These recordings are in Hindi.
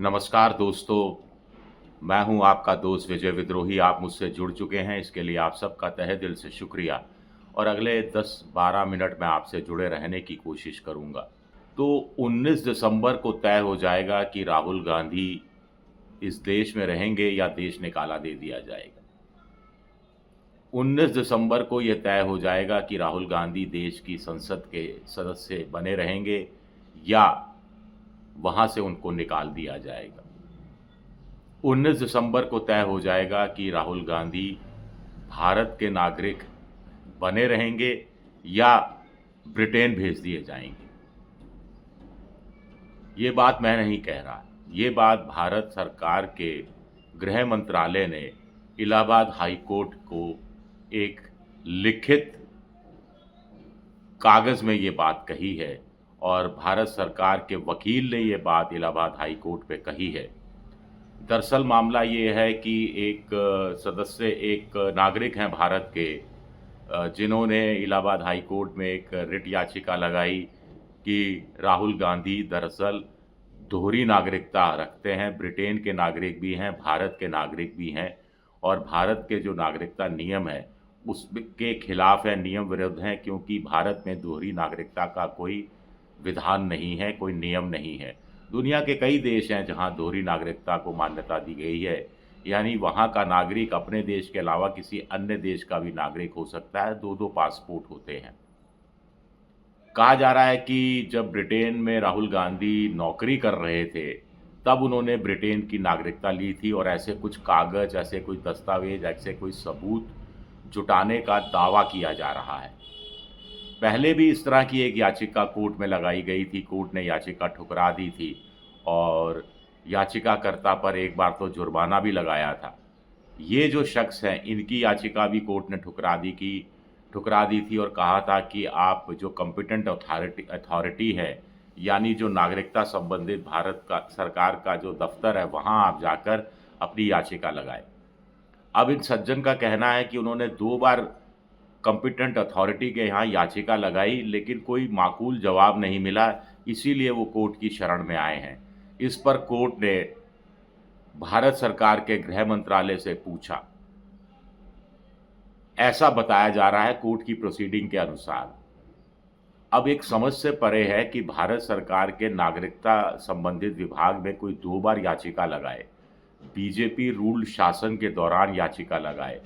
नमस्कार दोस्तों, मैं हूं आपका दोस्त विजय विद्रोही। आप मुझसे जुड़ चुके हैं, इसके लिए आप सबका तहे दिल से शुक्रिया। और अगले 10-12 मिनट मैं आपसे जुड़े रहने की कोशिश करूंगा। तो 19 दिसंबर को तय हो जाएगा कि राहुल गांधी इस देश में रहेंगे या देश निकाला दे दिया जाएगा। 19 दिसंबर को यह तय हो जाएगा कि राहुल गांधी देश की संसद के सदस्य बने रहेंगे या वहां से उनको निकाल दिया जाएगा। 19 दिसंबर को तय हो जाएगा कि राहुल गांधी भारत के नागरिक बने रहेंगे या ब्रिटेन भेज दिए जाएंगे। ये बात मैं नहीं कह रहा, ये बात भारत सरकार के गृह मंत्रालय ने इलाहाबाद हाई कोर्ट को एक लिखित कागज़ में ये बात कही है और भारत सरकार के वकील ने ये बात इलाहाबाद हाई कोर्ट पे कही है। दरअसल मामला ये है कि एक सदस्य, एक नागरिक हैं भारत के, जिन्होंने इलाहाबाद हाई कोर्ट में एक रिट याचिका लगाई कि राहुल गांधी दरअसल दोहरी नागरिकता रखते हैं, ब्रिटेन के नागरिक भी हैं, भारत के नागरिक भी हैं, और भारत के जो नागरिकता नियम है उसके खिलाफ है, नियम विरुद्ध हैं, क्योंकि भारत में दोहरी नागरिकता का कोई विधान नहीं है, कोई नियम नहीं है। दुनिया के कई देश हैं जहां दोहरी नागरिकता को मान्यता दी गई है, यानी वहां का नागरिक अपने देश के अलावा किसी अन्य देश का भी नागरिक हो सकता है, दो दो पासपोर्ट होते हैं। कहा जा रहा है कि जब ब्रिटेन में राहुल गांधी नौकरी कर रहे थे, तब उन्होंने ब्रिटेन की नागरिकता ली थी और ऐसे कुछ कागज़, ऐसे कोई दस्तावेज, ऐसे कोई सबूत जुटाने का दावा किया जा रहा है। पहले भी इस तरह की एक याचिका कोर्ट में लगाई गई थी, कोर्ट ने याचिका ठुकरा दी थी और याचिकाकर्ता पर एक बार तो जुर्माना भी लगाया था। ये जो शख्स हैं, इनकी याचिका भी कोर्ट ने ठुकरा दी थी और कहा था कि आप जो कॉम्पिटेंट अथॉरिटी है, यानी जो नागरिकता संबंधित भारत का सरकार का जो दफ्तर है, वहाँ आप जाकर अपनी याचिका लगाएं। अब इन सज्जन का कहना है कि उन्होंने 2 बार कॉम्पिटेंट अथॉरिटी के यहाँ याचिका लगाई, लेकिन कोई माकूल जवाब नहीं मिला, इसीलिए वो कोर्ट की शरण में आए हैं। इस पर कोर्ट ने भारत सरकार के गृह मंत्रालय से पूछा। ऐसा बताया जा रहा है कोर्ट की प्रोसीडिंग के अनुसार। अब एक समझ से परे है कि भारत सरकार के नागरिकता संबंधित विभाग में कोई 2 बार याचिका लगाए, बीजेपी रूल्ड शासन के दौरान याचिका लगाए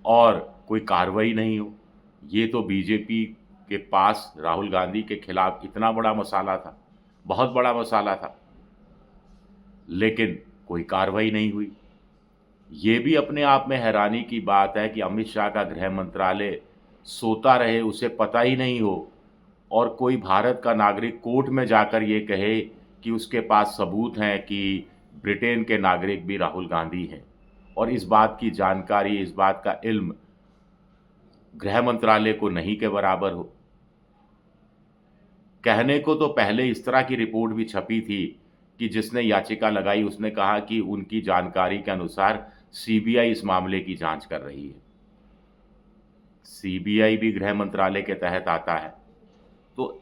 और कोई कार्रवाई नहीं हो। ये तो बीजेपी के पास राहुल गांधी के खिलाफ इतना बड़ा मसाला था, बहुत बड़ा मसाला था, लेकिन कोई कार्रवाई नहीं हुई। ये भी अपने आप में हैरानी की बात है कि अमित शाह का गृह मंत्रालय सोता रहे, उसे पता ही नहीं हो, और कोई भारत का नागरिक कोर्ट में जाकर ये कहे कि उसके पास सबूत हैं कि ब्रिटेन के नागरिक भी राहुल गांधी हैं, और इस बात की जानकारी, इस बात का इल्म गृह मंत्रालय को नहीं के बराबर हो। कहने को तो पहले इस तरह की रिपोर्ट भी छपी थी कि जिसने याचिका लगाई उसने कहा कि उनकी जानकारी के अनुसार सीबीआई इस मामले की जांच कर रही है। सीबीआई भी गृह मंत्रालय के तहत आता है, तो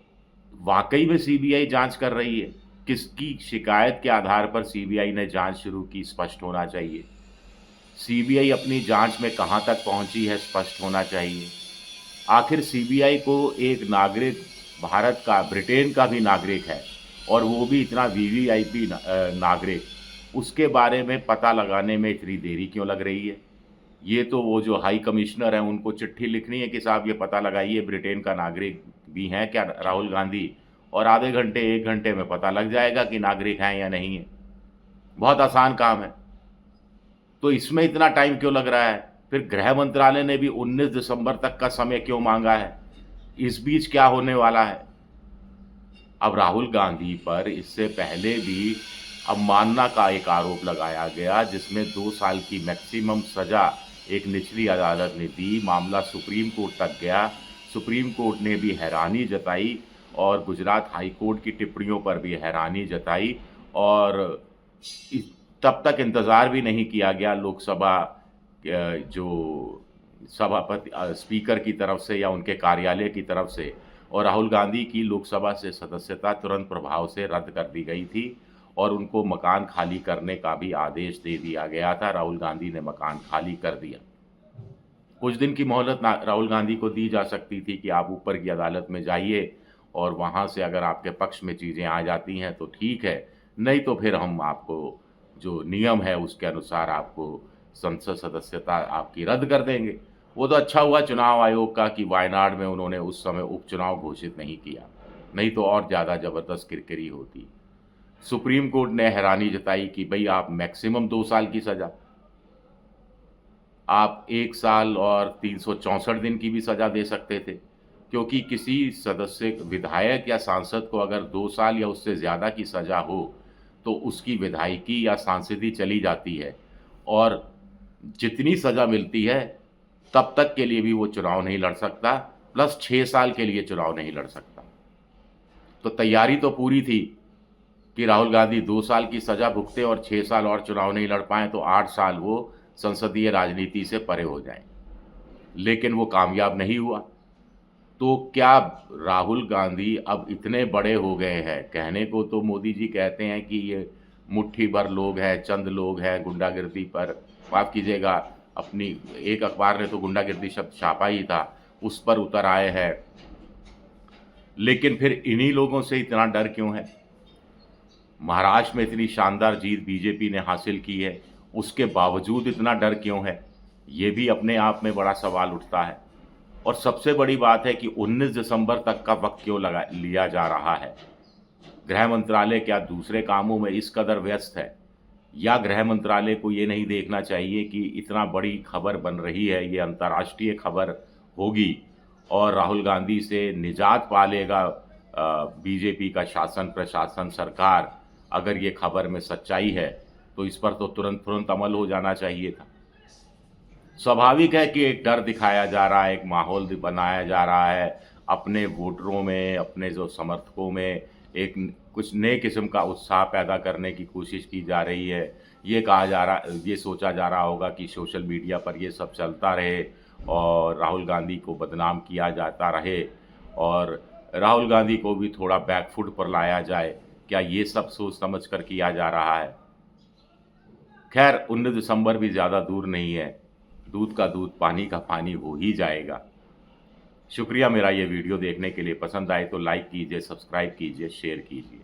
वाकई में सीबीआई जांच कर रही है। किसकी शिकायत के आधार पर सीबीआई ने जांच शुरू की, स्पष्ट होना चाहिए। सीबीआई अपनी जांच में कहां तक पहुंची है, स्पष्ट होना चाहिए। आखिर सीबीआई को एक नागरिक, भारत का, ब्रिटेन का भी नागरिक है और वो भी इतना वीवीआईपी नागरिक, उसके बारे में पता लगाने में इतनी देरी क्यों लग रही है? ये तो वो जो हाई कमिश्नर हैं उनको चिट्ठी लिखनी है कि साहब ये पता लगाइए ब्रिटेन का नागरिक भी हैं क्या राहुल गांधी, और आधे घंटे 1 घंटे में पता लग जाएगा कि नागरिक हैं या नहीं है। बहुत आसान काम है। तो इसमें इतना टाइम क्यों लग रहा है? फिर गृह मंत्रालय ने भी 19 दिसंबर तक का समय क्यों मांगा है? इस बीच क्या होने वाला है? अब राहुल गांधी पर इससे पहले भी अवमानना का एक आरोप लगाया गया, जिसमें 2 साल की मैक्सिमम सजा एक निचली अदालत ने दी। मामला सुप्रीम कोर्ट तक गया। सुप्रीम कोर्ट ने भी हैरानी जताई और गुजरात हाई कोर्ट की टिप्पणियों पर भी हैरानी जताई, और तब तक इंतज़ार भी नहीं किया गया लोकसभा जो सभापति, स्पीकर की तरफ से या उनके कार्यालय की तरफ से, और राहुल गांधी की लोकसभा से सदस्यता तुरंत प्रभाव से रद्द कर दी गई थी और उनको मकान खाली करने का भी आदेश दे दिया गया था। राहुल गांधी ने मकान खाली कर दिया। कुछ दिन की मोहलत राहुल गांधी को दी जा सकती थी कि आप ऊपर की अदालत में जाइए और वहाँ से अगर आपके पक्ष में चीज़ें आ जाती हैं तो ठीक है, नहीं तो फिर हम आपको जो नियम है उसके अनुसार आपको संसद सदस्यता आपकी रद्द कर देंगे। वो तो अच्छा हुआ चुनाव आयोग का कि वायनाड में उन्होंने उस समय उपचुनाव घोषित नहीं किया, नहीं तो और ज़्यादा ज़बरदस्त किरकिरी होती। सुप्रीम कोर्ट ने हैरानी जताई कि भई आप मैक्सिमम 2 साल की सज़ा, आप 1 साल और 364 दिन की भी सज़ा दे सकते थे, क्योंकि किसी सदस्य विधायक या सांसद को अगर 2 साल या उससे ज़्यादा की सज़ा हो, तो उसकी विधायकी या सांसदी चली जाती है और जितनी सज़ा मिलती है, तब तक के लिए भी वो चुनाव नहीं लड़ सकता, प्लस 6 साल के लिए चुनाव नहीं लड़ सकता। तो तैयारी तो पूरी थी कि राहुल गांधी 2 साल की सज़ा भुगते और 6 साल और चुनाव नहीं लड़ पाएँ, तो 8 साल वो संसदीय राजनीति से परे हो जाएँ। लेकिन वो कामयाब नहीं हुआ। तो क्या राहुल गांधी अब इतने बड़े हो गए हैं? कहने को तो मोदी जी कहते हैं कि ये मुट्ठी भर लोग हैं, चंद लोग हैं, गुंडागिर्दी पर माफ़ कीजिएगा, अपनी एक अखबार ने तो गुंडागिर्दी शब्द छापा ही था, उस पर उतर आए हैं। लेकिन फिर इन्हीं लोगों से इतना डर क्यों है? महाराष्ट्र में इतनी शानदार जीत बीजेपी ने हासिल की है, उसके बावजूद इतना डर क्यों है? ये भी अपने आप में बड़ा सवाल उठता है। और सबसे बड़ी बात है कि 19 दिसंबर तक का वक्त क्यों लिया जा रहा है? गृह मंत्रालय क्या दूसरे कामों में इस कदर व्यस्त है, या गृह मंत्रालय को ये नहीं देखना चाहिए कि इतना बड़ी खबर बन रही है, ये अंतर्राष्ट्रीय खबर होगी और राहुल गांधी से निजात पा लेगा बीजेपी का शासन, प्रशासन, सरकार। अगर ये खबर में सच्चाई है तो इस पर तो तुरंत अमल हो जाना चाहिए था। स्वाभाविक है कि एक डर दिखाया जा रहा है, एक माहौल बनाया जा रहा है, अपने वोटरों में, अपने जो समर्थकों में एक कुछ नए किस्म का उत्साह पैदा करने की कोशिश की जा रही है। ये सोचा जा रहा होगा कि सोशल मीडिया पर ये सब चलता रहे और राहुल गांधी को बदनाम किया जाता रहे और राहुल गांधी को भी थोड़ा बैकफुट पर लाया जाए। क्या ये सब सोच समझ कर किया जा रहा है? खैर, 19 दिसंबर भी ज़्यादा दूर नहीं है, दूध का दूध, पानी का पानी हो ही जाएगा। शुक्रिया मेरा ये वीडियो देखने के लिए। पसंद आए तो लाइक कीजिए, सब्सक्राइब कीजिए, शेयर कीजिए।